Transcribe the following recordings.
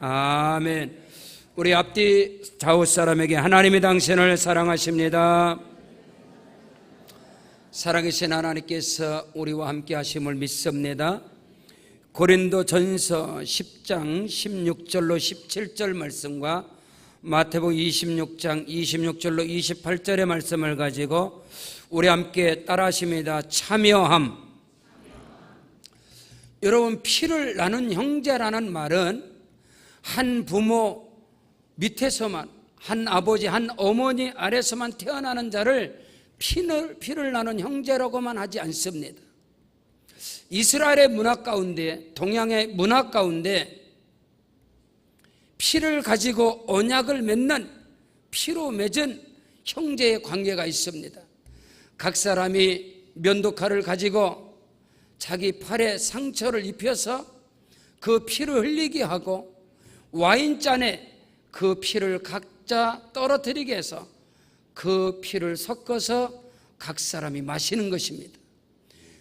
아멘. 우리 앞뒤 좌우 사람에게 하나님이 당신을 사랑하십니다. 살아계신 하나님께서 우리와 함께 하심을 믿습니다. 고린도전서 10장 16절로 17절 말씀과 마태복음 26장 26절로 28절의 말씀을 가지고 우리 함께 따라하십니다. 참여함. 여러분, 피를 나눈 형제라는 말은 한 부모 밑에서만, 한 아버지, 한 어머니 아래서만 태어나는 자를 피를 나눈 형제라고만 하지 않습니다. 이스라엘의 문화 가운데, 동양의 문화 가운데 피를 가지고 언약을 맺는, 피로 맺은 형제의 관계가 있습니다. 각 사람이 면도칼을 가지고 자기 팔에 상처를 입혀서 그 피를 흘리게 하고 와인잔에 그 피를 각자 떨어뜨리게 해서 그 피를 섞어서 각 사람이 마시는 것입니다.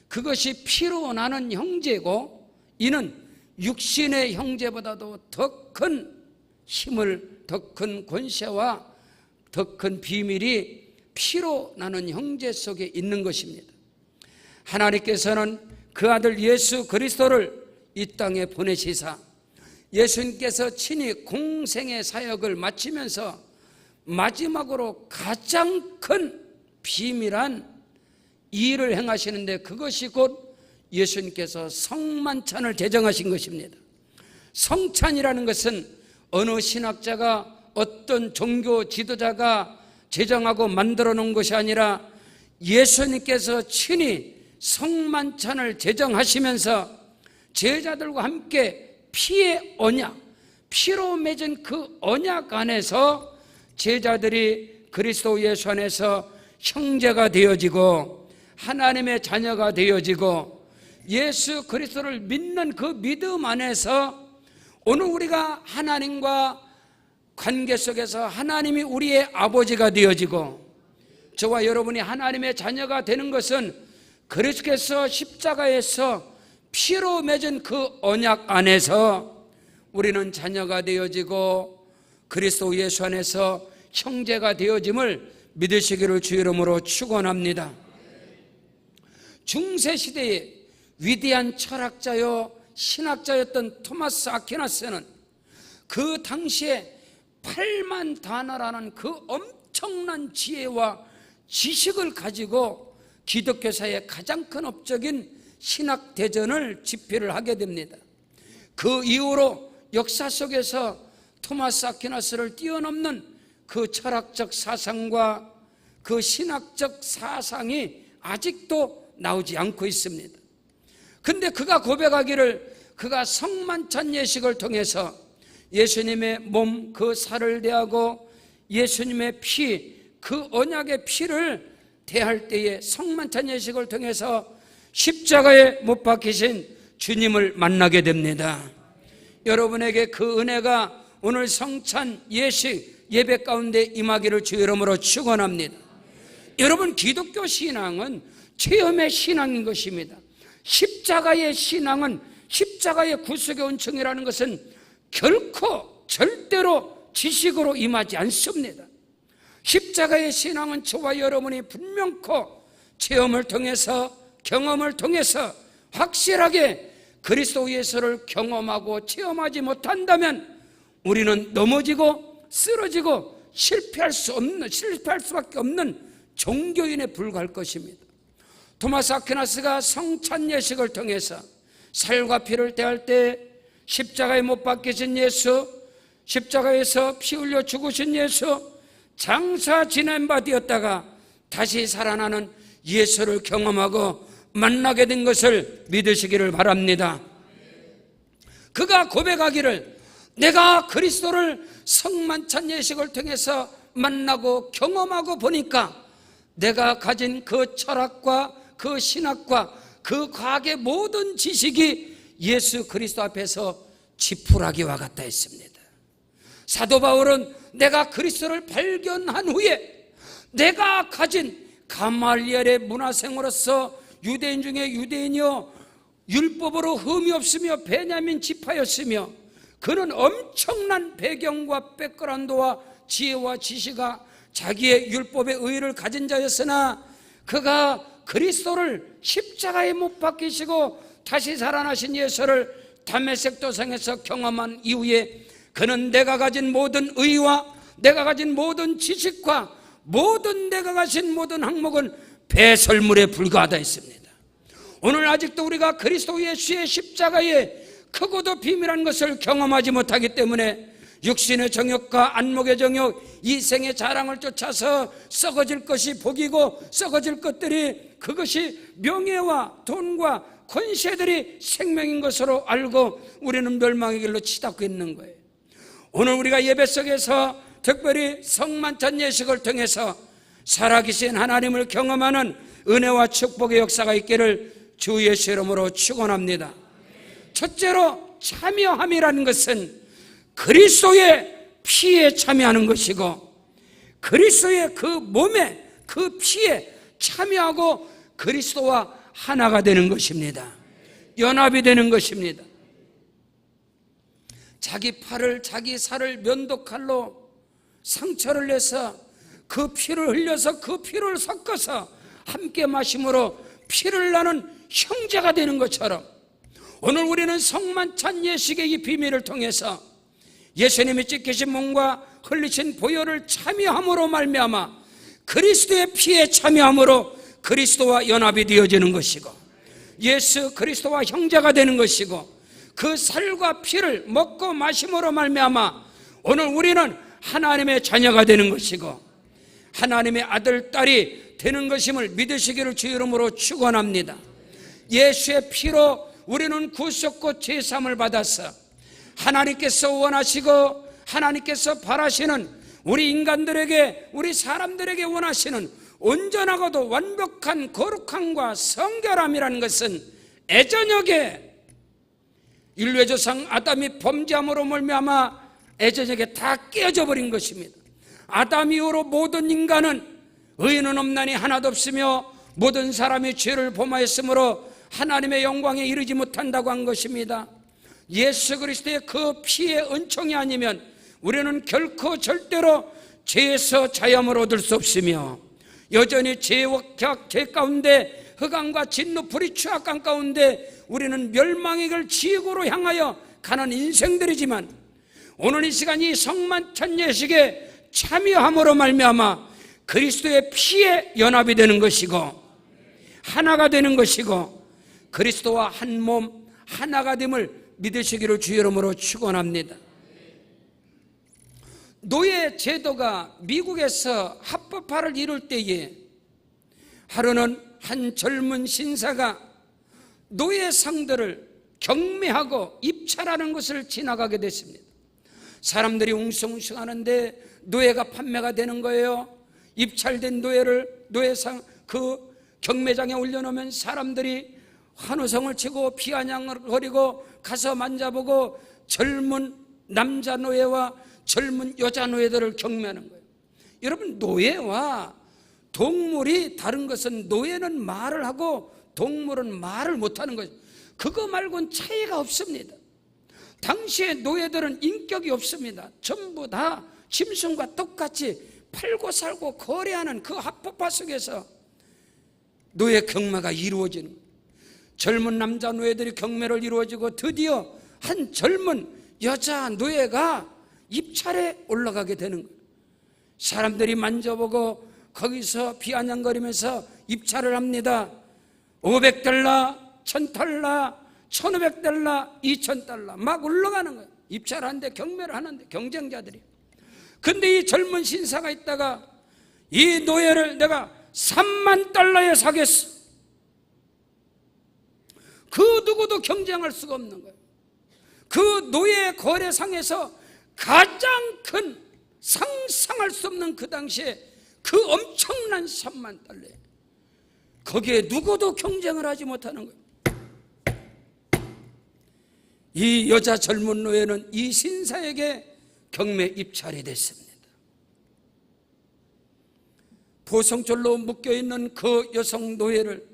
그것이 피로 나는 형제고, 이는 육신의 형제보다도 더 큰 힘을, 더 큰 권세와 더 큰 비밀이 피로 나는 형제 속에 있는 것입니다. 하나님께서는 그 아들 예수 그리스도를 이 땅에 보내시사 예수님께서 친히 공생의 사역을 마치면서 마지막으로 가장 큰 비밀한 일을 행하시는데, 그것이 곧 예수님께서 성만찬을 제정하신 것입니다. 성찬이라는 것은 어느 신학자가, 어떤 종교 지도자가 제정하고 만들어 놓은 것이 아니라 예수님께서 친히 성만찬을 제정하시면서 제자들과 함께 피의 언약, 피로 맺은 그 언약 안에서 제자들이 그리스도 예수 안에서 형제가 되어지고 하나님의 자녀가 되어지고 예수 그리스도를 믿는 그 믿음 안에서 오늘 우리가 하나님과 관계 속에서 하나님이 우리의 아버지가 되어지고, 저와 여러분이 하나님의 자녀가 되는 것은 그리스도께서 십자가에서 피로 맺은 그 언약 안에서 우리는 자녀가 되어지고 그리스도 예수 안에서 형제가 되어짐을 믿으시기를 주 이름으로 축원합니다. 중세시대의 위대한 철학자요 신학자였던 토마스 아퀴나스는 그 당시에 8만 단어라는 그 엄청난 지혜와 지식을 가지고 기독교사의 가장 큰 업적인 신학 대전을 집필을 하게 됩니다. 그 이후로 역사 속에서 토마스 아퀴나스를 뛰어넘는 그 철학적 사상과 그 신학적 사상이 아직도 나오지 않고 있습니다. 근데 그가 고백하기를, 그가 성만찬 예식을 통해서 예수님의 몸, 그 살을 대하고 예수님의 피, 그 언약의 피를 대할 때에 성만찬 예식을 통해서 십자가에 못 박히신 주님을 만나게 됩니다. 여러분에게 그 은혜가 오늘 성찬 예식 예배 가운데 임하기를 주 이름으로 축원합니다. 여러분, 기독교 신앙은 체험의 신앙인 것입니다. 십자가의 신앙은, 십자가의 구속의 은총이라는 것은 결코 절대로 지식으로 임하지 않습니다. 십자가의 신앙은 저와 여러분이 분명코 체험을 통해서, 경험을 통해서 확실하게 그리스도 예수를 경험하고 체험하지 못한다면 우리는 넘어지고 쓰러지고 실패할 수밖에 없는 종교인에 불과할 것입니다. 토마스 아퀴나스가 성찬 예식을 통해서 살과 피를 대할 때 십자가에 못 박히신 예수, 십자가에서 피 흘려 죽으신 예수, 장사 지낸 바 되었다가 다시 살아나는 예수를 경험하고 만나게 된 것을 믿으시기를 바랍니다. 그가 고백하기를, 내가 그리스도를 성만찬 예식을 통해서 만나고 경험하고 보니까 내가 가진 그 철학과 그 신학과 그 과학의 모든 지식이 예수 그리스도 앞에서 지푸라기와 같다 했습니다. 사도 바울은 내가 그리스도를 발견한 후에 내가 가진 가말리엘의 문화생으로서 유대인 중에 유대인이요 율법으로 흠이 없으며 베냐민 지파였으며 그는 엄청난 배경과 백그라운드와 지혜와 지식과 자기의 율법의 의의를 가진 자였으나 그가 그리스도를 십자가에 못 박히시고 다시 살아나신 예수를 다메섹 도상에서 경험한 이후에 그는 내가 가진 모든 의와 내가 가진 모든 지식과 내가 가진 모든 항목은 배설물에 불과하다 했습니다. 오늘 아직도 우리가 그리스도 예수의 십자가의 크고도 비밀한 것을 경험하지 못하기 때문에 육신의 정욕과 안목의 정욕, 이생의 자랑을 쫓아서 썩어질 것이 복이고 썩어질 것들이 그것이 명예와 돈과 권세들이 생명인 것으로 알고 우리는 멸망의 길로 치닫고 있는 거예요. 오늘 우리가 예배 속에서 특별히 성만찬 예식을 통해서 살아계신 하나님을 경험하는 은혜와 축복의 역사가 있기를 주 예수 이름으로 축원합니다. 첫째로 참여함이라는 것은 그리스도의 피에 참여하는 것이고 그리스도의 그 몸에 그 피에 참여하고 그리스도와 하나가 되는 것입니다. 연합이 되는 것입니다. 자기 팔을 자기 살을 면도칼로 상처를 내서 그 피를 흘려서 그 피를 섞어서 함께 마심으로 피를 나는 형제가 되는 것처럼 오늘 우리는 성만찬 예식의 이 비밀을 통해서 예수님이 찢기신 몸과 흘리신 보혈을 참여함으로 말미암아 그리스도의 피에 참여함으로 그리스도와 연합이 되어지는 것이고 예수 그리스도와 형제가 되는 것이고 그 살과 피를 먹고 마심으로 말미암아 오늘 우리는 하나님의 자녀가 되는 것이고 하나님의 아들, 딸이 되는 것임을 믿으시기를 주 이름으로 축원합니다. 예수의 피로 우리는 구속과 죄사함을 받아서 하나님께서 원하시고 하나님께서 바라시는 우리 인간들에게 우리 사람들에게 원하시는 온전하고도 완벽한 거룩함과 성결함이라는 것은 애저녁에 인류의 조상 아담이 범죄함으로 말미암아 애저녁에 다 깨어져 버린 것입니다. 아담 이후로 모든 인간은 의인은 없나니 하나도 없으며 모든 사람이 죄를 범하였으므로 하나님의 영광에 이르지 못한다고 한 것입니다. 예수 그리스도의 그 피의 은총이 아니면 우리는 결코 절대로 죄에서 자유함을 얻을 수 없으며 여전히 죄와 죄 가운데 흑암과 진노 불의 추악감 가운데 우리는 멸망의 길 지옥으로 향하여 가는 인생들이지만 오늘 이 시간 이 성만찬 예식에 참여함으로 말미암아 그리스도의 피에 연합이 되는 것이고 하나가 되는 것이고 그리스도와 한 몸 하나가 됨을 믿으시기를 주 이름으로 축원합니다. 노예 제도가 미국에서 합법화를 이룰 때에 하루는 한 젊은 신사가 노예 상들을 경매하고 입찰하는 것을 지나가게 됐습니다. 사람들이 웅성웅성하는데 노예가 판매가 되는 거예요. 입찰된 노예를 노예상 그 경매장에 올려놓으면 사람들이 환호성을 치고 피아냥을 거리고 가서 만져보고 젊은 남자 노예와 젊은 여자 노예들을 경매하는 거예요. 여러분, 노예와 동물이 다른 것은 노예는 말을 하고 동물은 말을 못하는 거예요. 그거 말고는 차이가 없습니다. 당시에 노예들은 인격이 없습니다. 전부 다 짐승과 똑같이 팔고 살고 거래하는 그 합법화 속에서 노예 경매가 이루어지는 거예요. 젊은 남자 노예들이 경매를 이루어지고 드디어 한 젊은 여자 노예가 입찰에 올라가게 되는 거예요. 사람들이 만져보고 거기서 비아냥거리면서 입찰을 합니다. $500, $1,000, $1,500, $2,000 막 올라가는 거예요. 입찰하는데 경매를 하는데 경쟁자들이. 근데 이 젊은 신사가 있다가 이 노예를 내가 $30,000에 사겠어. 그 누구도 경쟁할 수가 없는 거예요. 그 노예 거래상에서 가장 큰 상상할 수 없는 그 당시에 그 엄청난 $30,000에 거기에 누구도 경쟁을 하지 못하는 거예요. 이 여자 젊은 노예는 이 신사에게 경매 입찰이 됐습니다. 보성줄로 묶여있는 그 여성 노예를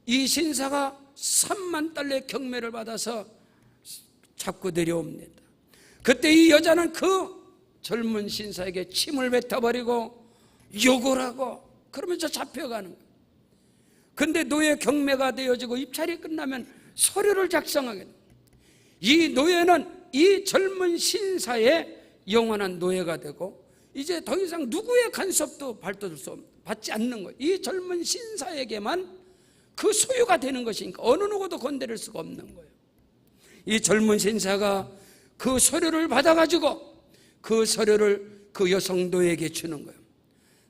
이 신사가 $30,000의 경매를 받아서 잡고 내려옵니다. 그때 이 여자는 그 젊은 신사에게 침을 뱉어버리고 욕을 하고 그러면서 잡혀가는 거예요. 근데 노예 경매가 되어지고 입찰이 끝나면 서류를 작성하게 됩니다. 이 노예는 이 젊은 신사의 영원한 노예가 되고 이제 더 이상 누구의 간섭도 받지 않는 거예요. 이 젊은 신사에게만 그 소유가 되는 것이니까 어느 누구도 건드릴 수가 없는 거예요. 이 젊은 신사가 그 서류를 받아가지고 그 서류를 그 여성 노예에게 주는 거예요.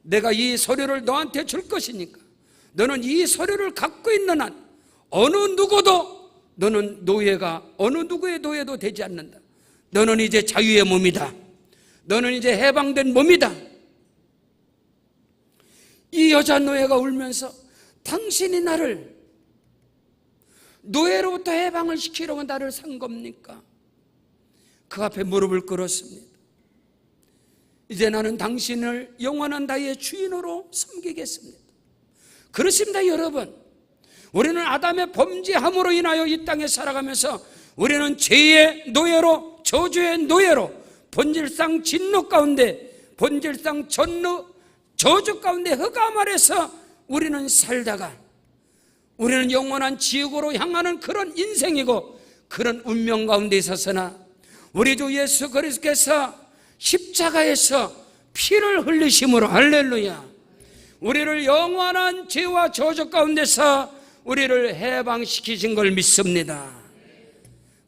내가 이 서류를 너한테 줄 것이니까 너는 이 서류를 갖고 있는 한 어느 누구도 너는 노예가 어느 누구의 노예도 되지 않는다. 너는 이제 자유의 몸이다. 너는 이제 해방된 몸이다. 이 여자 노예가 울면서 당신이 나를 노예로부터 해방을 시키려고 나를 산 겁니까? 그 앞에 무릎을 꿇었습니다. 이제 나는 당신을 영원한 나의 주인으로 섬기겠습니다. 그렇습니다, 여러분. 우리는 아담의 범죄함으로 인하여 이 땅에 살아가면서 우리는 죄의 노예로, 저주의 노예로, 본질상 진노 가운데, 본질상 저주 가운데 흑암 아래서 우리는 살다가 우리는 영원한 지옥으로 향하는 그런 인생이고 그런 운명 가운데 있었으나 우리 주 예수 그리스도께서 십자가에서 피를 흘리심으로, 할렐루야, 우리를 영원한 죄와 저주 가운데서 우리를 해방시키신 걸 믿습니다.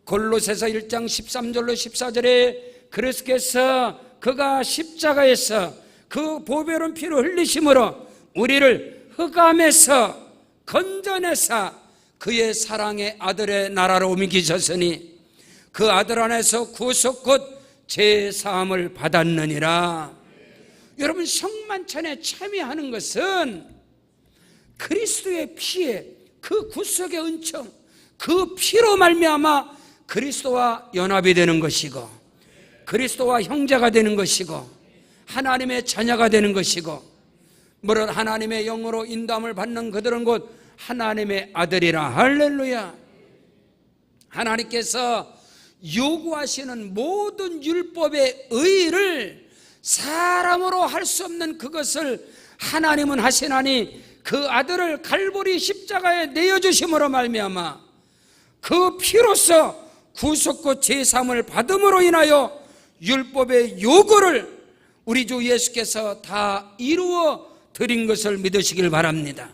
골로새서 1장 13절로 14절에 그리스도께서 그가 십자가에서 그 보배로운 피를 흘리심으로 우리를 흑암에서 건져내사 그의 사랑의 아들의 나라로 옮기셨으니 그 아들 안에서 구속 곧 제사함을 받았느니라. 여러분, 성만찬에 참여하는 것은 그리스도의 피에 그 구속의 은총, 그 피로 말미암아 그리스도와 연합이 되는 것이고 그리스도와 형제가 되는 것이고 하나님의 자녀가 되는 것이고, 물론 하나님의 영으로 인도함을 받는 그들은 곧 하나님의 아들이라. 할렐루야. 하나님께서 요구하시는 모든 율법의 의의를 사람으로 할 수 없는 그것을 하나님은 하시나니 그 아들을 갈보리 십자가에 내어주심으로 말미암아 그 피로서 구속과 제사함을 받음으로 인하여 율법의 요구를 우리 주 예수께서 다 이루어 드린 것을 믿으시길 바랍니다.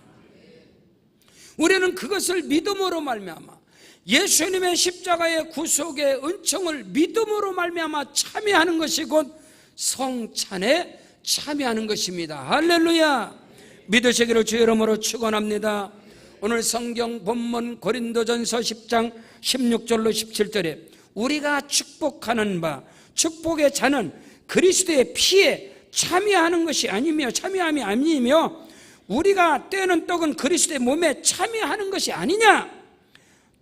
우리는 그것을 믿음으로 말미암아 예수님의 십자가의 구속의 은총을 믿음으로 말미암아 참여하는 것이 곧 성찬에 참여하는 것입니다. 할렐루야. 믿으시기를 주의 이름으로 축원합니다. 오늘 성경 본문 고린도전서 10장 16절로 17절에 우리가 축복하는 바 축복의 잔은 그리스도의 피에 참여하는 것이 아니며 참여함이 아니며 우리가 떼는 떡은 그리스도의 몸에 참여하는 것이 아니냐.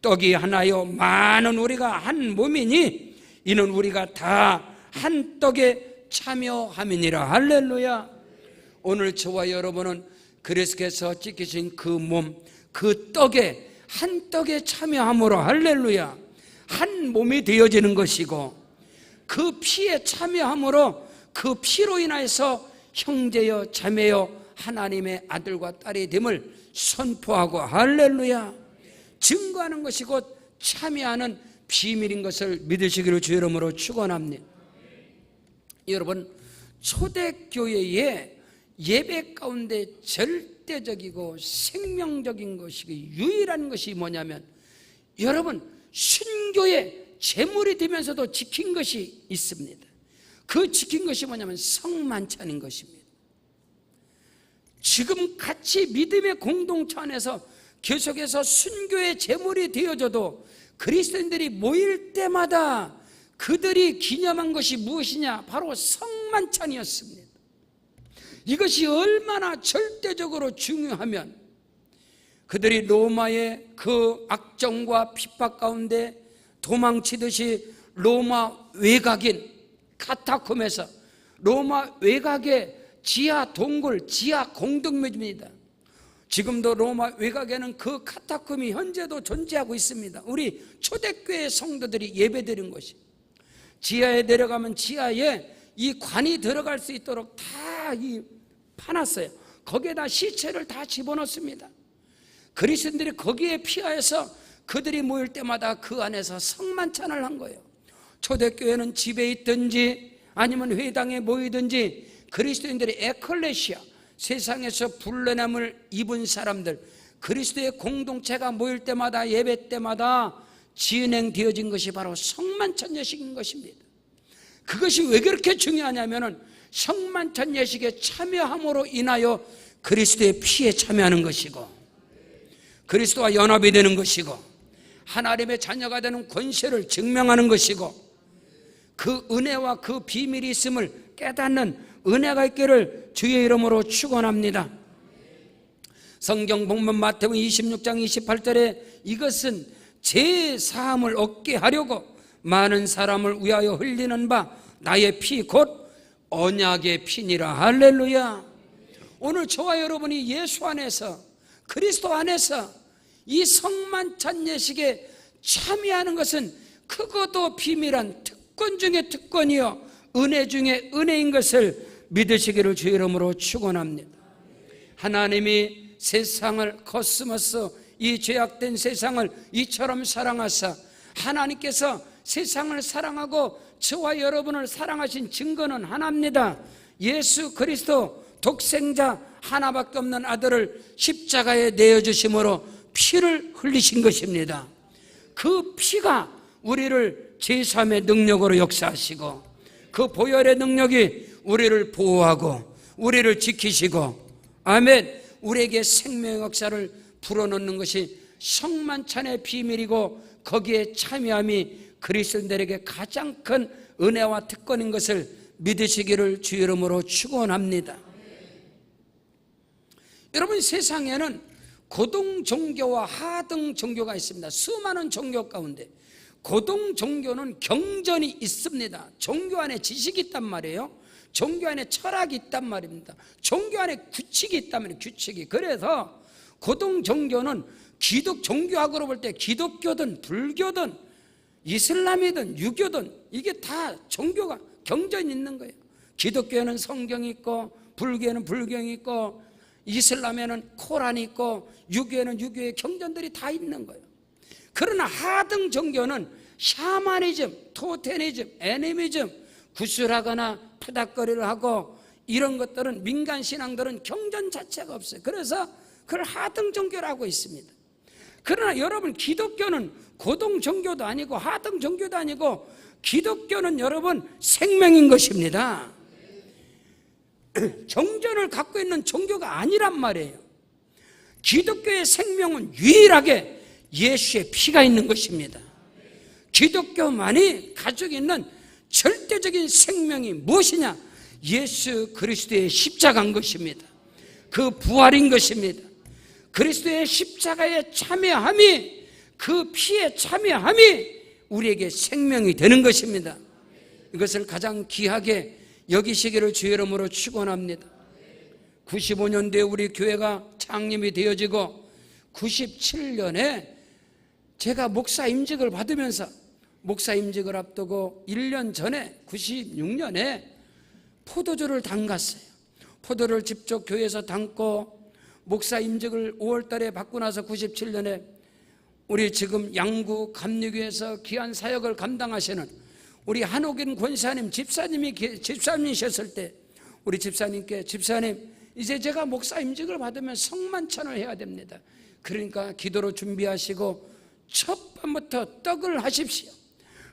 떡이 하나요 많은 우리가 한 몸이니 이는 우리가 다 한 떡에 참여함이니라. 할렐루야. 오늘 저와 여러분은 그리스도께서 지키신 그 몸, 그 떡에 한 떡에 참여함으로, 할렐루야, 한 몸이 되어지는 것이고 그 피에 참여함으로 그 피로 인하여서 형제여 자매여 하나님의 아들과 딸이 됨을 선포하고, 할렐루야, 증거하는 것이 곧 참여하는 비밀인 것을 믿으시기를 주의 이름으로 축원합니다. 여러분, 초대교회의 예배 가운데 절대적이고 생명적인 것이 유일한 것이 뭐냐면 여러분, 순교의 제물이 되면서도 지킨 것이 있습니다. 그 지킨 것이 뭐냐면 성만찬인 것입니다. 지금 같이 믿음의 공동체 안에서 계속해서 순교의 제물이 되어져도 그리스도인들이 모일 때마다 그들이 기념한 것이 무엇이냐? 바로 성만찬이었습니다. 이것이 얼마나 절대적으로 중요하면 그들이 로마의 그 악정과 핍박 가운데 도망치듯이 로마 외곽인 카타콤에서, 로마 외곽의 지하 동굴, 지하 공동묘지입니다. 지금도 로마 외곽에는 그 카타콤이 현재도 존재하고 있습니다. 우리 초대교회 성도들이 예배드린 것이. 지하에 내려가면 지하에 이 관이 들어갈 수 있도록 다 파놨어요. 거기에다 시체를 다 집어넣습니다. 그리스도인들이 거기에 피하여서 그들이 모일 때마다 그 안에서 성만찬을 한 거예요. 초대교회는 집에 있든지 아니면 회당에 모이든지 그리스도인들의 에클레시아, 세상에서 불러냄을 입은 사람들, 그리스도의 공동체가 모일 때마다, 예배 때마다 진행되어진 것이 바로 성만찬 예식인 것입니다. 그것이 왜 그렇게 중요하냐면은 성만찬 예식에 참여함으로 인하여 그리스도의 피에 참여하는 것이고, 그리스도와 연합이 되는 것이고, 하나님의 자녀가 되는 권세를 증명하는 것이고, 그 은혜와 그 비밀이 있음을 깨닫는 은혜가 있기를 주의 이름으로 축원합니다. 성경 본문 마태복음 26장 28절에 이것은 제 사함을 얻게 하려고 많은 사람을 위하여 흘리는 바 나의 피 곧 언약의 피니라. 할렐루야. 오늘 저와 여러분이 예수 안에서, 그리스도 안에서 이 성만찬 예식에 참여하는 것은 크고도 비밀한 특권 중에 특권이요 은혜 중에 은혜인 것을 믿으시기를 주의 이름으로 축원합니다. 하나님이 세상을 코스모스, 이 죄악된 세상을 이처럼 사랑하사, 하나님께서 세상을 사랑하고 저와 여러분을 사랑하신 증거는 하나입니다. 예수 그리스도 독생자 하나밖에 없는 아들을 십자가에 내어주심으로 피를 흘리신 것입니다. 그 피가 우리를 제3의 능력으로 역사하시고, 그 보혈의 능력이 우리를 보호하고 우리를 지키시고, 아멘, 우리에게 생명의 역사를 불어넣는 것이 성만찬의 비밀이고, 거기에 참여함이 그리스도인들에게 가장 큰 은혜와 특권인 것을 믿으시기를 주의 이름으로 축원합니다. 여러분, 세상에는 고등 종교와 하등 종교가 있습니다. 수많은 종교 가운데 고등 종교는 경전이 있습니다. 종교 안에 지식이 있단 말이에요. 종교 안에 철학이 있단 말입니다. 종교 안에 규칙이 있단 말이에요. 규칙이. 그래서 고등 종교는 종교학으로 볼 때 기독교든 불교든 이슬람이든 유교든 이게 다 종교가 경전이 있는 거예요. 기독교에는 성경이 있고, 불교에는 불경이 있고, 이슬람에는 코란이 있고, 유교에는 유교의 경전들이 다 있는 거예요. 그러나 하등 종교는 샤머니즘, 토테니즘, 애니미즘, 구술하거나 푸닥거리를 하고, 이런 것들은, 민간 신앙들은 경전 자체가 없어요. 그래서 그걸 하등 종교라고 있습니다. 그러나 여러분, 기독교는 고등 종교도 아니고 하등 종교도 아니고, 기독교는 여러분 생명인 것입니다. 경전을 갖고 있는 종교가 아니란 말이에요. 기독교의 생명은 유일하게 예수의 피가 있는 것입니다. 기독교만이 가지고 있는 절대적인 생명이 무엇이냐? 예수 그리스도의 십자가인 것입니다. 그 부활인 것입니다. 그리스도의 십자가에 참여함이, 그 피에 참여함이 우리에게 생명이 되는 것입니다. 이것을 가장 귀하게 여기시기를 주의 이름으로 축원합니다. 95년도에 우리 교회가 창립이 되어지고 97년에 제가 목사 임직을 받으면서, 목사 임직을 앞두고 1년 전에 96년에 포도주를 담갔어요. 포도를 직접 교회에서 담고 목사 임직을 5월 달에 받고 나서 97년에 우리 지금 양구 감리교에서 귀한 사역을 감당하시는 우리 한옥인 권사님 집사님이셨을 때 우리 집사님께, 집사님, 이제 제가 목사 임직을 받으면 성만찬을 해야 됩니다. 그러니까 기도로 준비하시고 첫 밤부터 떡을 하십시오.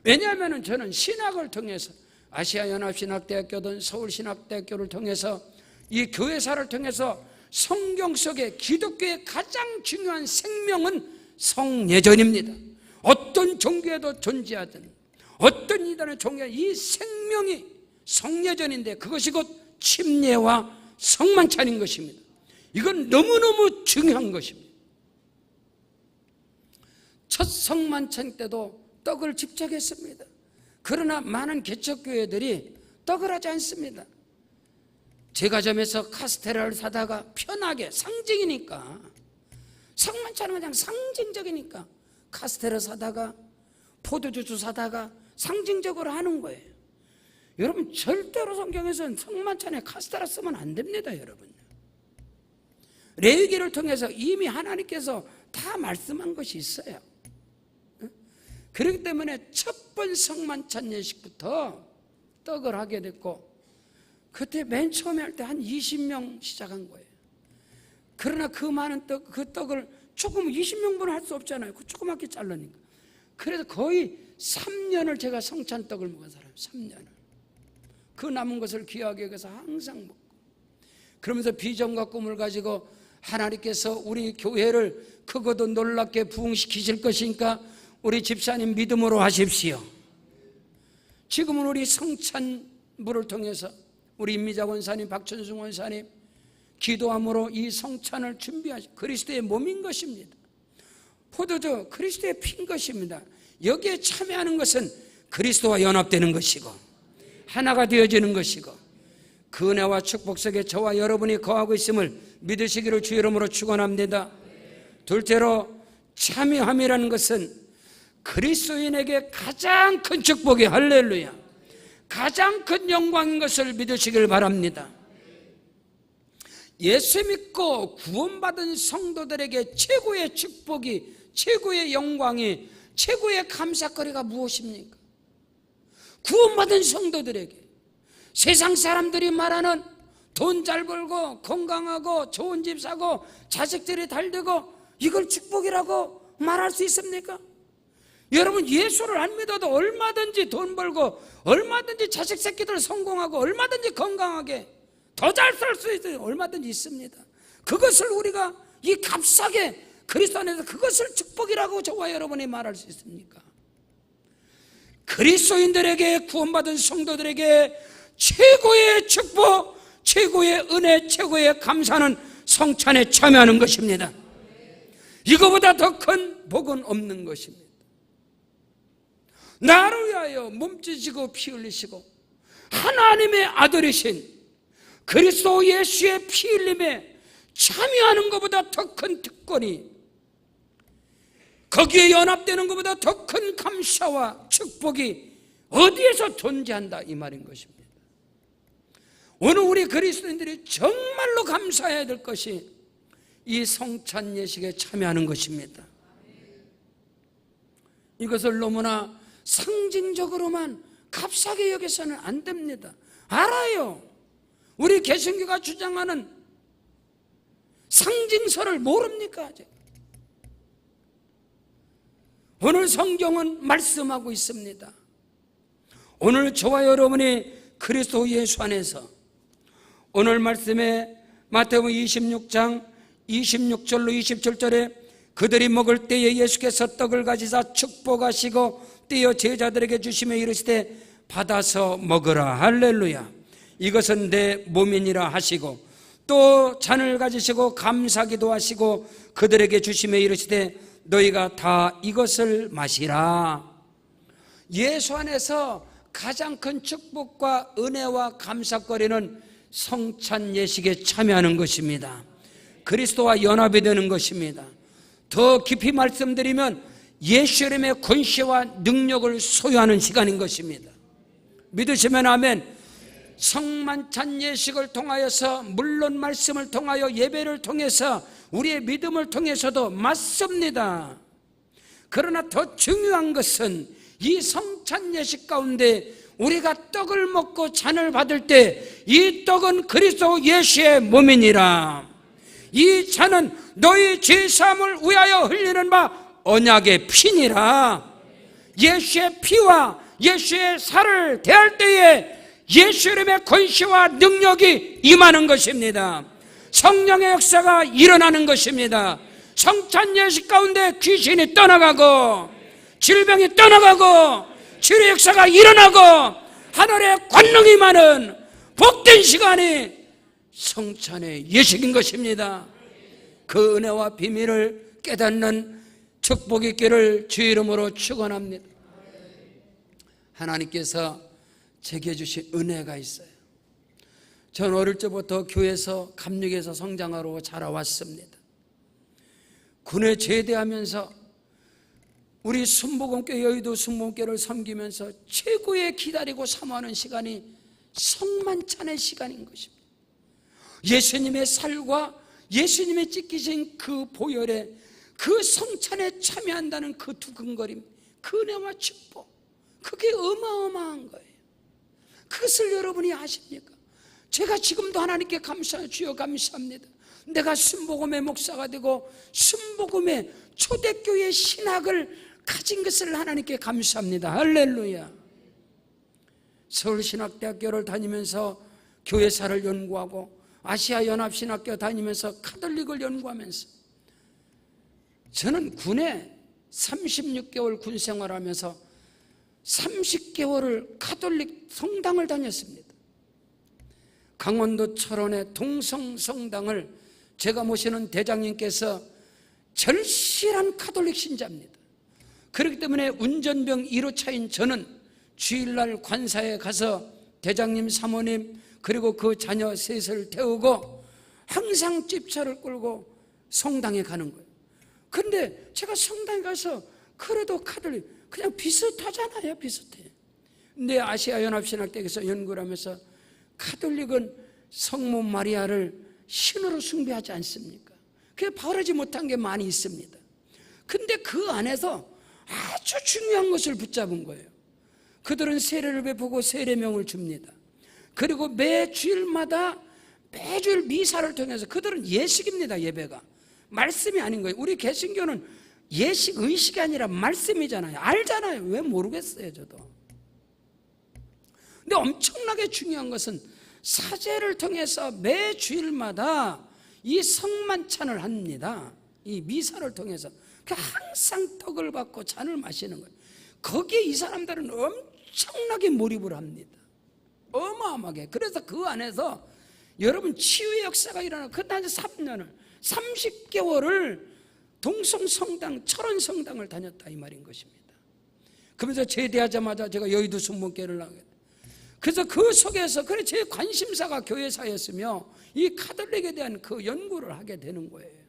왜냐하면 저는 신학을 통해서, 아시아연합신학대학교든 서울신학대학교를 통해서, 이 교회사를 통해서 성경 속에 기독교의 가장 중요한 생명은 성예전입니다. 어떤 종교에도 존재하든 어떤 이단의 종교에 이 생명이 성예전인데, 그것이 곧 침례와 성만찬인 것입니다. 이건 너무너무 중요한 것입니다. 첫 성만찬 때도 떡을 집착했습니다. 그러나 많은 개척교회들이 떡을 하지 않습니다. 제과점에서 카스테라를 사다가 편하게, 상징이니까, 성만찬은 그냥 상징적이니까 카스테라 사다가, 포도주스 사다가 상징적으로 하는 거예요. 여러분, 절대로 성경에서는 성만찬에 카스테라 쓰면 안 됩니다, 여러분. 레위기를 통해서 이미 하나님께서 다 말씀한 것이 있어요. 그렇기 때문에 첫 번 성만찬 예식부터 떡을 하게 됐고, 그때 맨 처음에 할 때 한 20명 시작한 거예요. 그러나 그 많은 그 떡을 조금 20명분은 할 수 없잖아요. 그 조그맣게 잘라니까. 그래서 거의 3년을 제가 성찬떡을 먹은 사람이에요. 3년을. 그 남은 것을 귀하게 여겨서 항상 먹고, 그러면서 비전과 꿈을 가지고 하나님께서 우리 교회를 크고도 놀랍게 부흥시키실 것이니까 우리 집사님 믿음으로 하십시오. 지금은 우리 성찬물을 통해서 우리 임미자 원사님, 박천승 원사님 기도함으로 이 성찬을 준비하시, 그리스도의 몸인 것입니다. 포도주 그리스도의 피인 것입니다. 여기에 참여하는 것은 그리스도와 연합되는 것이고 하나가 되어지는 것이고, 그 은혜와 축복 속에 저와 여러분이 거하고 있음을 믿으시기를 주 이름으로 축원합니다. 둘째로, 참여함이라는 것은 그리스도인에게 가장 큰 축복이, 할렐루야, 가장 큰 영광인 것을 믿으시길 바랍니다. 예수 믿고 구원받은 성도들에게 최고의 축복이, 최고의 영광이, 최고의 감사거리가 무엇입니까? 구원받은 성도들에게 세상 사람들이 말하는 돈 잘 벌고 건강하고 좋은 집 사고 자식들이 달되고 이걸 축복이라고 말할 수 있습니까? 여러분, 예수를 안 믿어도 얼마든지 돈 벌고 얼마든지 자식 새끼들 성공하고 얼마든지 건강하게 더 잘 살 수 있어요. 얼마든지 있습니다. 그것을 우리가 이 값싸게 그리스도 안에서 그것을 축복이라고 저와 여러분이 말할 수 있습니까? 그리스도인들에게, 구원받은 성도들에게 최고의 축복, 최고의 은혜, 최고의 감사는 성찬에 참여하는 것입니다. 이거보다 더 큰 복은 없는 것입니다. 나를 위하여 몸찢으시고 피 흘리시고 하나님의 아들이신 그리스도 예수의 피 흘림에 참여하는 것보다 더 큰 특권이, 거기에 연합되는 것보다 더 큰 감사와 축복이 어디에서 존재한다, 이 말인 것입니다. 오늘 우리 그리스도인들이 정말로 감사해야 될 것이 이 성찬 예식에 참여하는 것입니다. 이것을 너무나 상징적으로만 값싸게 여겨서는 안 됩니다. 알아요. 우리 개신교가 주장하는 상징설을 모릅니까? 오늘 성경은 말씀하고 있습니다. 오늘 저와 여러분이 그리스도 예수 안에서 오늘 말씀에 마태복음 26장 26절로 27절에 그들이 먹을 때에 예수께서 떡을 가지사 축복하시고 떼어 제자들에게 주시며 이르시되 받아서 먹으라, 할렐루야, 이것은 내 몸이니라 하시고, 또 잔을 가지시고 감사기도 하시고 그들에게 주시며 이르시되 너희가 다 이것을 마시라. 예수 안에서 가장 큰 축복과 은혜와 감사거리는 성찬 예식에 참여하는 것입니다. 그리스도와 연합이 되는 것입니다. 더 깊이 말씀드리면 예수 이름의 권세와 능력을 소유하는 시간인 것입니다. 믿으시면 아멘. 성만찬 예식을 통하여서, 물론 말씀을 통하여, 예배를 통해서, 우리의 믿음을 통해서도 맞습니다. 그러나 더 중요한 것은 이 성찬 예식 가운데 우리가 떡을 먹고 잔을 받을 때 이 떡은 그리스도 예수의 몸이니라, 이 잔은 너희 죄사함을 위하여 흘리는 바 언약의 피니라. 예수의 피와 예수의 살을 대할 때에 예수 이름의 권세와 능력이 임하는 것입니다. 성령의 역사가 일어나는 것입니다. 성찬 예식 가운데 귀신이 떠나가고 질병이 떠나가고 치유의 역사가 일어나고 하늘의 권능이 많은 복된 시간이 성찬의 예식인 것입니다. 그 은혜와 비밀을 깨닫는 축복 있기를 주 이름으로 축원합니다. 하나님께서 제게 주신 은혜가 있어요. 전 어릴 때부터 교회에서 감리교에서 성장하러 자라왔습니다. 군에 제대하면서 우리 순복음교회, 여의도 순복음교회를 섬기면서 최고의 기다리고 사모하는 시간이 성만찬의 시간인 것입니다. 예수님의 살과 예수님의 찢기신 그 보혈에, 그 성찬에 참여한다는 그 두근거림, 그 은혜와 축복, 그게 어마어마한 거예요. 그것을 여러분이 아십니까? 제가 지금도 하나님께 감사해요. 주여 감사합니다. 내가 순복음의 목사가 되고 순복음의 초대교회 신학을 가진 것을 하나님께 감사합니다. 할렐루야. 서울신학대학교를 다니면서 교회사를 연구하고 아시아연합신학교 다니면서 카톨릭을 연구하면서 저는 군에 36개월 군 생활하면서 30개월을 카톨릭 성당을 다녔습니다. 강원도 철원의 동성성당을 제가 모시는 대장님께서 절실한 카톨릭 신자입니다. 그렇기 때문에 운전병 1호차인 저는 주일날 관사에 가서 대장님, 사모님 그리고 그 자녀 셋을 태우고 항상 집차를 끌고 성당에 가는 거예요. 근데 제가 성당에 가서 그래도 카톨릭 그냥 비슷하잖아요. 비슷해. 근데 아시아연합신학대에서 연구를 하면서 카톨릭은 성모 마리아를 신으로 숭배하지 않습니까? 그게 바르지 못한 게 많이 있습니다. 근데 그 안에서 아주 중요한 것을 붙잡은 거예요. 그들은 세례를 베푸고 세례명을 줍니다. 그리고 매주일 미사를 통해서 그들은 예식입니다. 예배가 말씀이 아닌 거예요. 우리 개신교는 예식, 의식이 아니라 말씀이잖아요. 알잖아요. 왜 모르겠어요 저도. 근데 엄청나게 중요한 것은 사제를 통해서 매주일마다 이 성만찬을 합니다. 이 미사를 통해서 항상 떡을 받고 잔을 마시는 거예요. 거기에 이 사람들은 엄청나게 몰입을 합니다. 어마어마하게. 그래서 그 안에서 여러분 치유의 역사가 일어나고 그때 3년을 30개월을 동성성당, 철원성당을 다녔다 이 말인 것입니다. 그러면서 제대하자마자 제가 여의도 순복음교회를 나가게 돼요. 그래서 그 속에서 그래 제 관심사가 교회사였으며 이 카톨릭에 대한 그 연구를 하게 되는 거예요.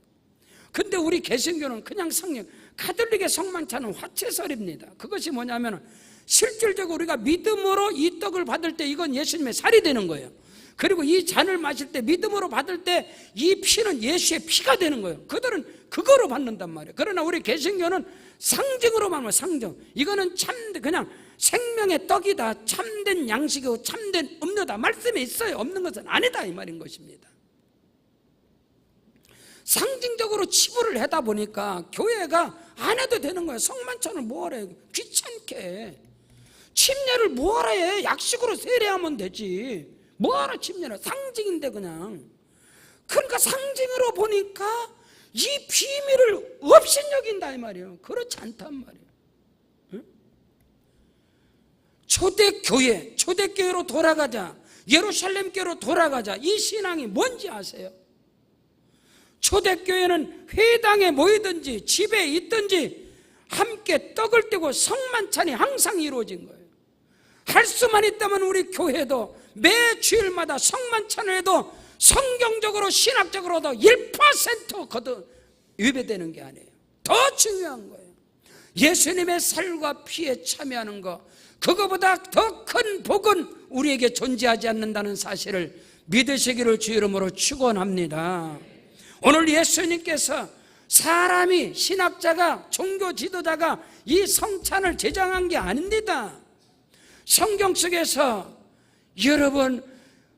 근데 우리 개신교는 그냥 성령, 카톨릭의 성만찬은 화채설입니다. 그것이 뭐냐면 실질적으로 우리가 믿음으로 이 떡을 받을 때 이건 예수님의 살이 되는 거예요. 그리고 이 잔을 마실 때 믿음으로 받을 때 이 피는 예수의 피가 되는 거예요. 그들은 그거로 받는단 말이에요. 그러나 우리 개신교는 상징으로 말하면 상징. 이거는 참된 그냥 생명의 떡이다. 참된 양식이고 참된 음료다. 말씀에 있어요. 없는 것은 아니다 이 말인 것입니다. 상징적으로 치부를 하다 보니까 교회가 안 해도 되는 거예요. 성만찬을 뭐하라 해. 귀찮게. 침례를 뭐하라 해. 약식으로 세례하면 되지. 뭐하라 침례를. 상징인데 그냥. 그러니까 상징으로 보니까 이 비밀을 업신여긴다 이 말이에요. 그렇지 않단 말이에요. 응? 초대교회로 돌아가자. 예루살렘교회로 돌아가자. 이 신앙이 뭔지 아세요? 초대교회는 회당에 모이든지 집에 있든지 함께 떡을 떼고 성만찬이 항상 이루어진 거예요. 할 수만 있다면 우리 교회도 매 주일마다 성만찬을 해도 성경적으로 신학적으로도 1% 거듭 위배되는 게 아니에요. 더 중요한 거예요. 예수님의 살과 피에 참여하는 거, 그거보다 더 큰 복은 우리에게 존재하지 않는다는 사실을 믿으시기를 주 이름으로 축원합니다. 오늘 예수님께서 사람이, 신학자가, 종교 지도자가 이 성찬을 제정한 게 아닙니다. 성경 속에서 여러분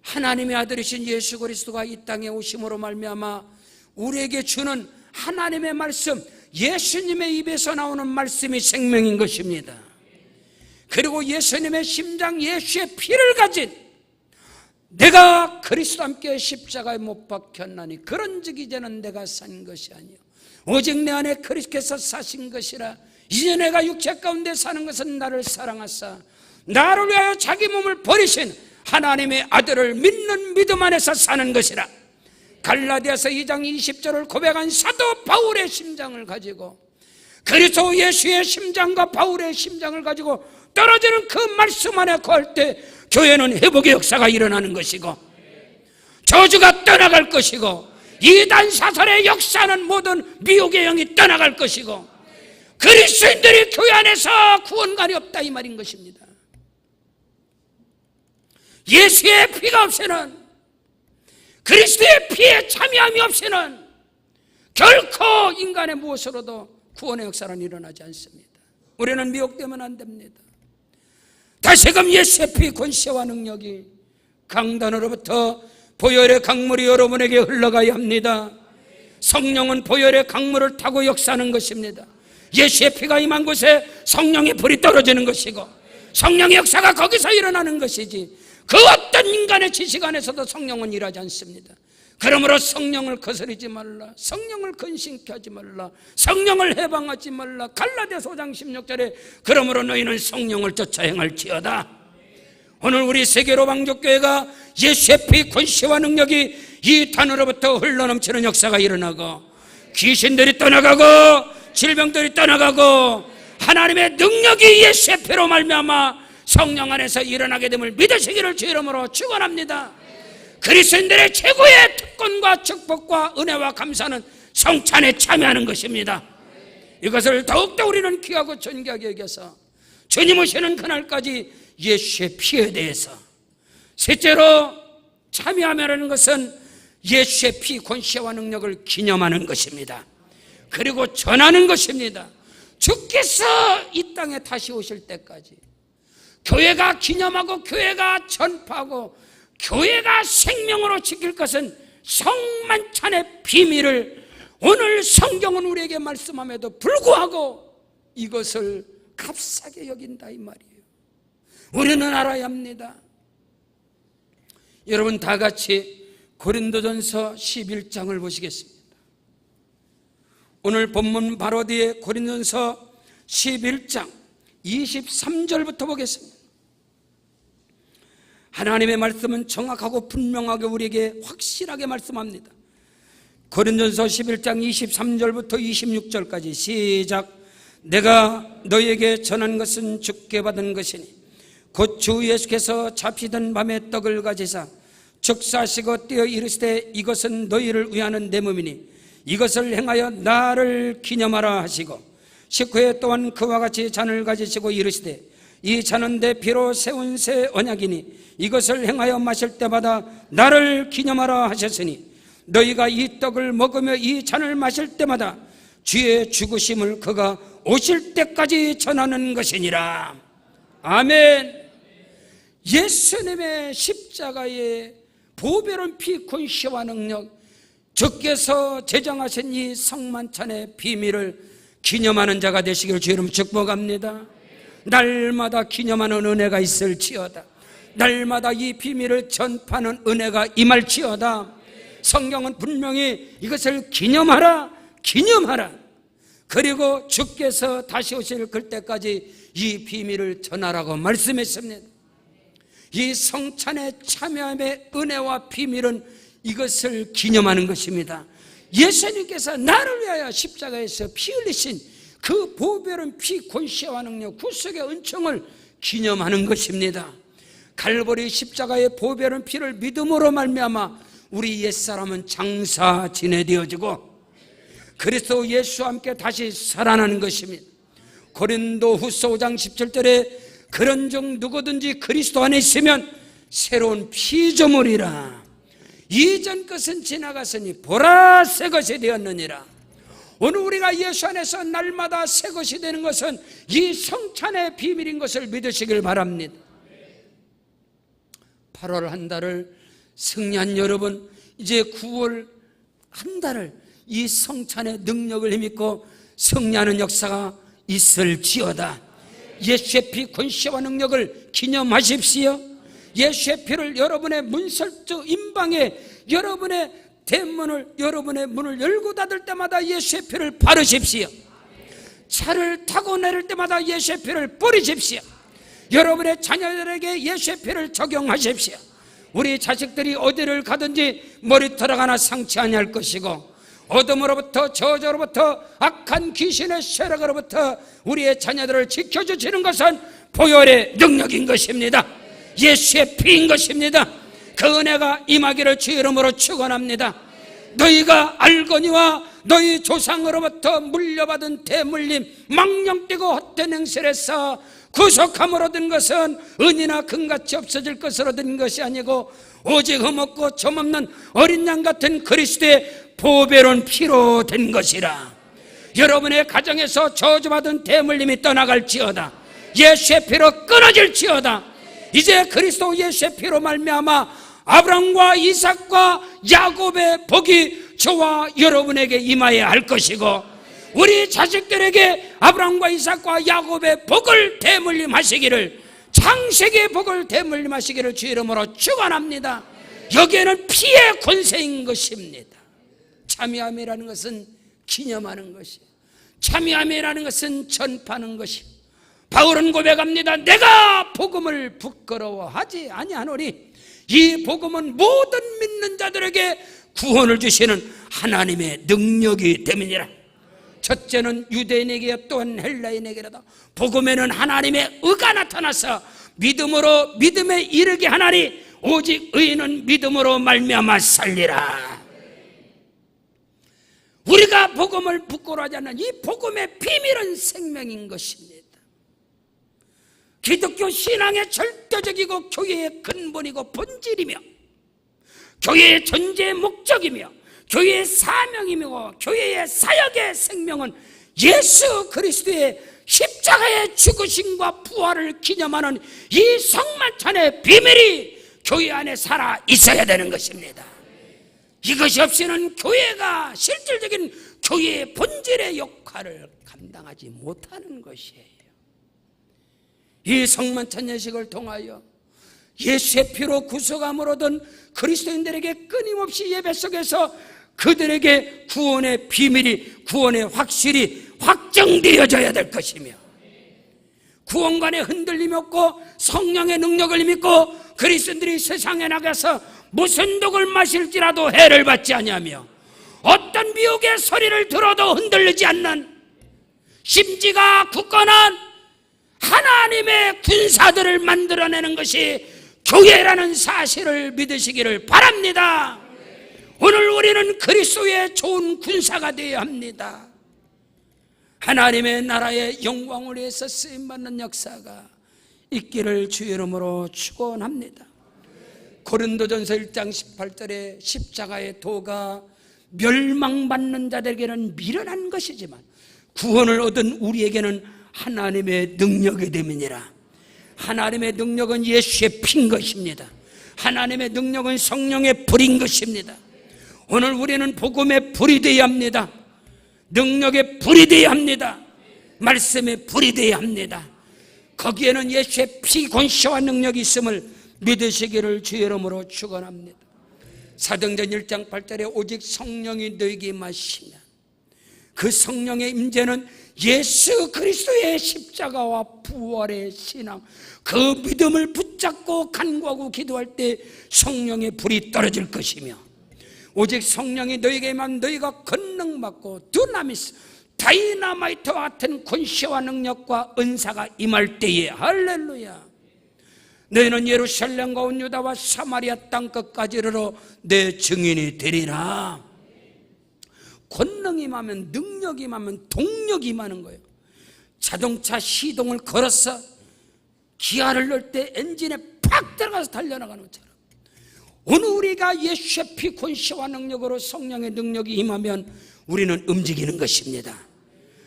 하나님의 아들이신 예수 그리스도가 이 땅에 오심으로 말미암아 우리에게 주는 하나님의 말씀, 예수님의 입에서 나오는 말씀이 생명인 것입니다. 그리고 예수님의 심장, 예수의 피를 가진 내가 그리스도와 함께 십자가에 못 박혔나니 그런즉 이제는 내가 산 것이 아니요 오직 내 안에 그리스도께서 사신 것이라. 이제 내가 육체 가운데 사는 것은 나를 사랑하사 나를 위하여 자기 몸을 버리신 하나님의 아들을 믿는 믿음 안에서 사는 것이라. 갈라디아서 2장 20절을 고백한 사도 바울의 심장을 가지고, 그리스도 예수의 심장과 바울의 심장을 가지고 떨어지는 그 말씀 안에 거할 때 교회는 회복의 역사가 일어나는 것이고 저주가 떠나갈 것이고 이단 사설의 역사는 모든 미혹의 영이 떠나갈 것이고 그리스도인들이 교회 안에서 구원관이 없다 이 말인 것입니다. 예수의 피가 없이는, 그리스도의 피에 참여함이 없이는 결코 인간의 무엇으로도 구원의 역사는 일어나지 않습니다. 우리는 미혹되면 안 됩니다. 다시금 예수의 피 권세와 능력이 강단으로부터 보혈의 강물이 여러분에게 흘러가야 합니다. 성령은 보혈의 강물을 타고 역사하는 것입니다. 예수의 피가 임한 곳에 성령의 불이 떨어지는 것이고 성령의 역사가 거기서 일어나는 것이지 그 어떤 인간의 지식 안에서도 성령은 일하지 않습니다. 그러므로 성령을 거스르지 말라, 성령을 근심케 하지 말라, 성령을 해방하지 말라. 갈라디아서 5장 16절에 그러므로 너희는 성령을 쫓아 행할지어다. 오늘 우리 세계로 방족교회가 예수의 피 권세와 능력이 이 단으로부터 흘러넘치는 역사가 일어나고 귀신들이 떠나가고 질병들이 떠나가고 하나님의 능력이 예수의 피로 말미암아 성령 안에서 일어나게 됨을 믿으시기를 주 이름으로 축원합니다. 그리스도인들의 최고의 특권과 축복과 은혜와 감사는 성찬에 참여하는 것입니다. 이것을 더욱더 우리는 귀하고 존귀하게 여겨서 주님 오시는 그날까지 예수의 피에 대해서 셋째로 참여하는 것은 예수의 피 권세와 능력을 기념하는 것입니다. 그리고 전하는 것입니다. 주께서 이 땅에 다시 오실 때까지 교회가 기념하고 교회가 전파하고 교회가 생명으로 지킬 것은 성만찬의 비밀을 오늘 성경은 우리에게 말씀함에도 불구하고 이것을 값싸게 여긴다 이 말이에요. 우리는 알아야 합니다. 여러분 다 같이 고린도전서 11장을 보시겠습니다. 오늘 본문 바로 뒤에 고린도전서 11장 23절부터 보겠습니다. 하나님의 말씀은 정확하고 분명하게 우리에게 확실하게 말씀합니다. 고린도전서 11장 23절부터 26절까지 시작. 내가 너희에게 전한 것은 주께 받은 것이니 곧 주 예수께서 잡히던 밤에 떡을 가지사 축사하시고 떼어 이르시되 이것은 너희를 위하는 내 몸이니 이것을 행하여 나를 기념하라 하시고 식후에 또한 그와 같이 잔을 가지시고 이르시되 이 잔은 내 피로 세운 새 언약이니 이것을 행하여 마실 때마다 나를 기념하라 하셨으니 너희가 이 떡을 먹으며 이 잔을 마실 때마다 주의 죽으심을 그가 오실 때까지 전하는 것이니라. 아멘. 예수님의 십자가의 보배로운 피 권세와 능력, 주께서 제정하신 이 성만찬의 비밀을 기념하는 자가 되시길 주 이름 축복합니다. 날마다 기념하는 은혜가 있을지어다. 날마다 이 비밀을 전파하는 은혜가 임할지어다. 성경은 분명히 이것을 기념하라, 기념하라. 그리고 주께서 다시 오실 그때까지 이 비밀을 전하라고 말씀했습니다. 이 성찬에 참여함의 은혜와 비밀은 이것을 기념하는 것입니다. 예수님께서 나를 위하여 십자가에서 피 흘리신 그 보배로운 피 권세와 능력 구속의 은총을 기념하는 것입니다. 갈보리 십자가의 보배로운 피를 믿음으로 말미암아 우리 옛사람은 장사 지내되어지고 그리스도 예수와 함께 다시 살아나는 것입니다. 고린도 후서 5장 17절에 그런즉 누구든지 그리스도 안에 있으면 새로운 피조물이라. 이전 것은 지나갔으니 보라 새 것이 되었느니라. 오늘 우리가 예수 안에서 날마다 새 것이 되는 것은 이 성찬의 비밀인 것을 믿으시길 바랍니다. 8월 한 달을 승리한 여러분, 이제 9월 한 달을 이 성찬의 능력을 힘입고 승리하는 역사가 있을지어다. 예수의 피 권세와 능력을 기념하십시오. 예수의 피를 여러분의 문설주 임방에 여러분의 대문을 여러분의 문을 열고 닫을 때마다 예수의 피를 바르십시오. 차를 타고 내릴 때마다 예수의 피를 뿌리십시오. 여러분의 자녀들에게 예수의 피를 적용하십시오. 우리 자식들이 어디를 가든지 머리털 하나 상치 아니할 것이고 어둠으로부터 저주로부터 악한 귀신의 세력으로부터 우리의 자녀들을 지켜주시는 것은 보혈의 능력인 것입니다. 예수의 피인 것입니다. 그 은혜가 임하기를 주 이름으로 축원합니다. 너희가 알거니와 너희 조상으로부터 물려받은 대물림 망령되고 헛된 행실에서 구속함으로 얻은 것은 은이나 금같이 없어질 것으로 얻은 것이 아니고 오직 흠없고 점없는 어린 양 같은 그리스도의 보배로운 피로 된 것이라. 여러분의 가정에서 저주받은 대물림이 떠나갈지어다. 예수의 피로 끊어질지어다. 이제 그리스도 예수의 피로 말미암아 아브라함과 이삭과 야곱의 복이 저와 여러분에게 임하여야 할 것이고, 우리 자식들에게 아브라함과 이삭과 야곱의 복을 대물림하시기를, 창세기의 복을 대물림하시기를 주 이름으로 축원합니다. 여기에는 피의 권세인 것입니다. 참여함이라는 것은 기념하는 것이에요. 참여함이라는 것은 전파하는 것이에요. 바울은 고백합니다. 내가 복음을 부끄러워하지 아니하노니 이 복음은 모든 믿는 자들에게 구원을 주시는 하나님의 능력이 됨이니라. 첫째는 유대인에게 또한 헬라인에게라도 복음에는 하나님의 의가 나타나서 믿음으로 믿음에 이르게 하나니 오직 의인은 믿음으로 말미암아 살리라. 우리가 복음을 부끄러워하지 않는 이 복음의 비밀은 생명인 것입니다. 기독교 신앙의 절대적이고 교회의 근본이고 본질이며 교회의 존재의 목적이며 교회의 사명이며 교회의 사역의 생명은 예수 그리스도의 십자가의 죽으심과 부활을 기념하는 이 성만찬의 비밀이 교회 안에 살아 있어야 되는 것입니다. 이것이 없이는 교회가 실질적인 교회의 본질의 역할을 감당하지 못하는 것이에요. 이 성만찬 예식을 통하여 예수의 피로 구속함을 얻은 그리스도인들에게 끊임없이 예배 속에서 그들에게 구원의 비밀이, 구원의 확실히 확정되어져야 될 것이며, 구원관의 흔들림이 없고 성령의 능력을 믿고 그리스도인들이 세상에 나가서 무슨 독을 마실지라도 해를 받지 아니하며 어떤 미혹의 소리를 들어도 흔들리지 않는 심지가 굳건한 하나님의 군사들을 만들어내는 것이 교회라는 사실을 믿으시기를 바랍니다. 오늘 우리는 그리스도의 좋은 군사가 되어야 합니다. 하나님의 나라의 영광을 위해서 쓰임받는 역사가 있기를 주의 이름으로 축원합니다. 고린도전서 1장 18절에 십자가의 도가 멸망받는 자들에게는 미련한 것이지만 구원을 얻은 우리에게는 하나님의 능력이 됨이니라. 하나님의 능력은 예수의 피인 것입니다. 하나님의 능력은 성령의 불인 것입니다. 오늘 우리는 복음의 불이 되어야 합니다. 능력의 불이 되어야 합니다. 말씀의 불이 되어야 합니다. 거기에는 예수의 피 권세와 능력이 있음을 믿으시기를 주의 이름으로 축원합니다. 사도행전 1장 8절에 오직 성령이 너에게 임하시면, 그 성령의 임재는 예수 그리스도의 십자가와 부활의 신앙, 그 믿음을 붙잡고 간구하고 기도할 때 성령의 불이 떨어질 것이며, 오직 성령이 너에게 임하면 너희가 권능받고 두나미스, 다이나마이트와 같은 권세와 능력과 은사가 임할 때에, 할렐루야, 너희는 예루살렘과 온 유다와 사마리아 땅끝까지 이르러 내 증인이 되리라. 권능이 임하면, 능력이 임하면 동력이 임하는 거예요. 자동차 시동을 걸어서 기아를 넣을 때 엔진에 팍 들어가서 달려나가는 것처럼 오늘 우리가 예수의 피 권세와 능력으로 성령의 능력이 임하면 우리는 움직이는 것입니다.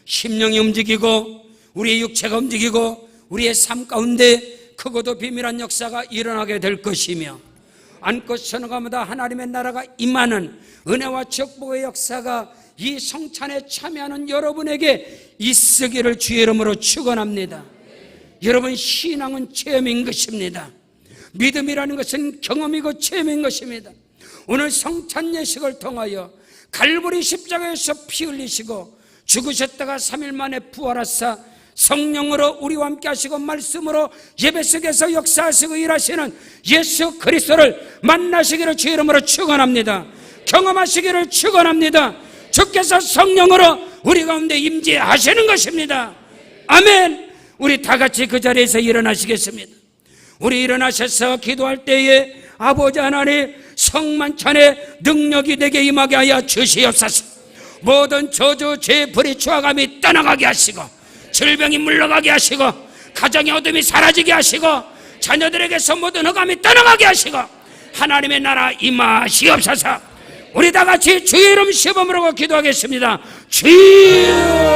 심령이 움직이고 우리의 육체가 움직이고 우리의 삶 가운데 크고도 비밀한 역사가 일어나게 될 것이며, 안고 선언가마다 하나님의 나라가 임하는 은혜와 축복의 역사가 이 성찬에 참여하는 여러분에게 있으기를 주의 이름으로 축원합니다. 여러분, 신앙은 체험인 것입니다. 믿음이라는 것은 경험이고 체험인 것입니다. 오늘 성찬 예식을 통하여 갈보리 십자가에서 피 흘리시고 죽으셨다가 3일 만에 부활하사 성령으로 우리와 함께 하시고 말씀으로 예배 속에서 역사하시고 일하시는 예수 그리스도를 만나시기를 주의 이름으로 축원합니다. 경험하시기를 축원합니다. 주께서 성령으로 우리 가운데 임재하시는 것입니다. 아멘. 우리 다 같이 그 자리에서 일어나시겠습니다. 우리 일어나셔서 기도할 때에 아버지 하나님, 성만찬의 능력이 내게 임하게 하여 주시옵소서. 모든 저주, 죄, 불의 추악함이 떠나가게 하시고, 질병이 물러가게 하시고, 가정의 어둠이 사라지게 하시고, 자녀들에게서 모든 흑암이 떠나가게 하시고, 하나님의 나라 임하시옵소서. 우리 다 같이 주의 이름 시범으로 기도하겠습니다. 주여.